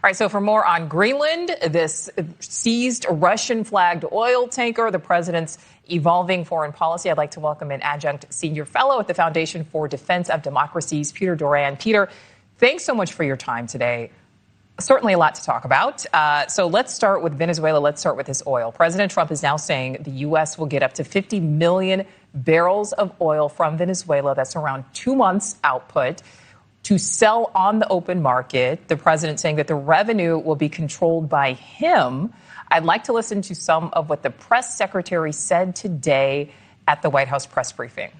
All right, so for more on Greenland, this seized Russian-flagged oil tanker, the president's evolving foreign policy, I'd like to welcome an adjunct senior fellow at the Foundation for Defense of Democracies, Peter Doran. Peter, thanks so much for your time today. Certainly a lot to talk about. So let's start with Venezuela. Let's start with this oil. President Trump is now saying the U.S. will get up to 50 million barrels of oil from Venezuela. That's around 2 months' output to sell on the open market. The president saying that the revenue will be controlled by him. I'd like to listen to some of what the press secretary said today at the White House press briefing.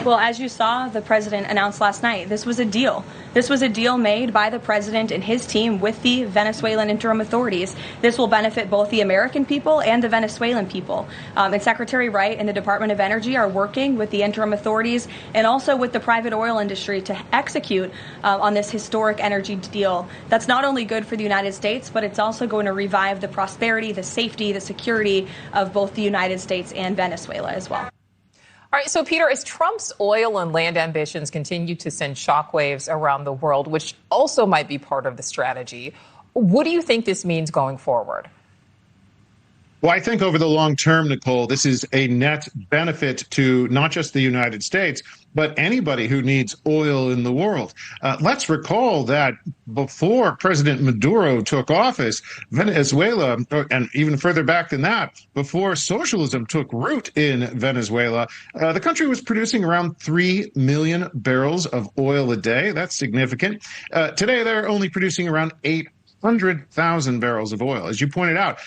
Well, as you saw, the president announced last night, this was a deal. This was a deal made by the president and his team with the Venezuelan interim authorities. This will benefit both the American people and the Venezuelan people. And Secretary Wright and the Department of Energy are working with the interim authorities and also with the private oil industry to execute on this historic energy deal. That's not only good for the United States, but it's also going to revive the prosperity, the safety, the security of both the United States and Venezuela as well. All right, so Peter, as Trump's oil and land ambitions continue to send shockwaves around the world, which also might be part of the strategy, what do you think this means going forward? Well, I think over the long term, Nicole, this is a net benefit to not just the United States, but anybody who needs oil in the world. Let's recall that before President Maduro took office, Venezuela, and even further back than that, before socialism took root in Venezuela, the country was producing around 3 million barrels of oil a day. That's significant. Today, they're only producing around 800,000 barrels of oil. As you pointed out,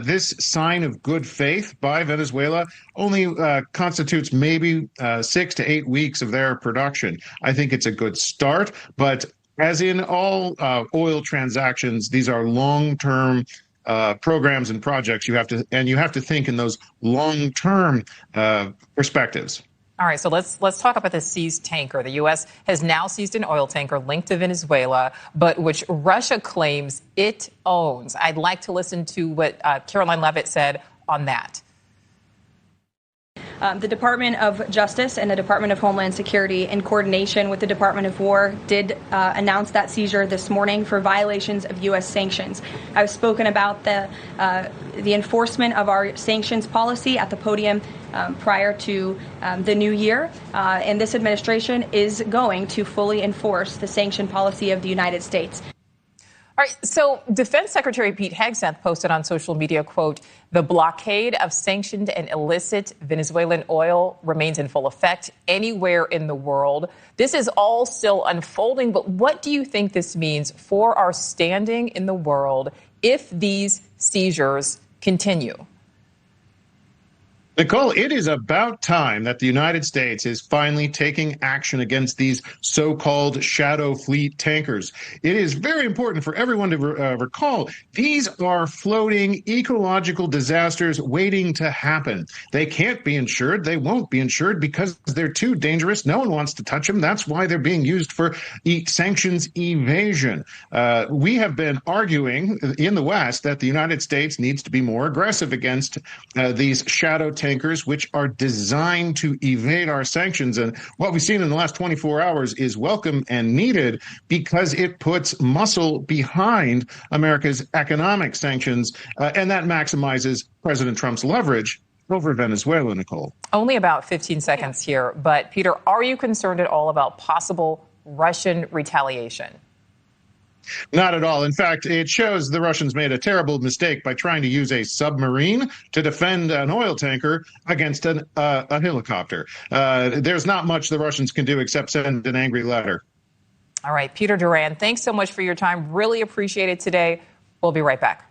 this sign of good faith by Venezuela only constitutes maybe 6 to 8 weeks of their production. I think it's a good start, but as in all oil transactions, these are long-term programs and projects. You have to think in those long-term perspectives. All right, so let's talk about the seized tanker. The U.S. has now seized an oil tanker linked to Venezuela, but which Russia claims it owns. I'd like to listen to what Caroline Leavitt said on that. The Department of Justice and the Department of Homeland Security, in coordination with the Department of War, did announce that seizure this morning for violations of U.S. sanctions. I've spoken about the enforcement of our sanctions policy at the podium prior to the new year, and this administration is going to fully enforce the sanction policy of the United States. All right, so Defense Secretary Pete Hegseth posted on social media, quote, "The blockade of sanctioned and illicit Venezuelan oil remains in full effect anywhere in the world." This is all still unfolding, but what do you think this means for our standing in the world if these seizures continue? Nicole, it is about time that the United States is finally taking action against these so-called shadow fleet tankers. It is very important for everyone to recall these are floating ecological disasters waiting to happen. They can't be insured. They won't be insured because they're too dangerous. No one wants to touch them. That's why they're being used for sanctions evasion. We have been arguing in the West that the United States needs to be more aggressive against these shadow tankers, which are designed to evade our sanctions. And what we've seen in the last 24 hours is welcome and needed because it puts muscle behind America's economic sanctions, and that maximizes President Trump's leverage over Venezuela, Nicole. Only about 15 seconds here, but Peter, are you concerned at all about possible Russian retaliation? Not at all. In fact, it shows the Russians made a terrible mistake by trying to use a submarine to defend an oil tanker against a helicopter. There's not much the Russians can do except send an angry letter. All right, Peter Doran, thanks so much for your time. Really appreciate it today. We'll be right back.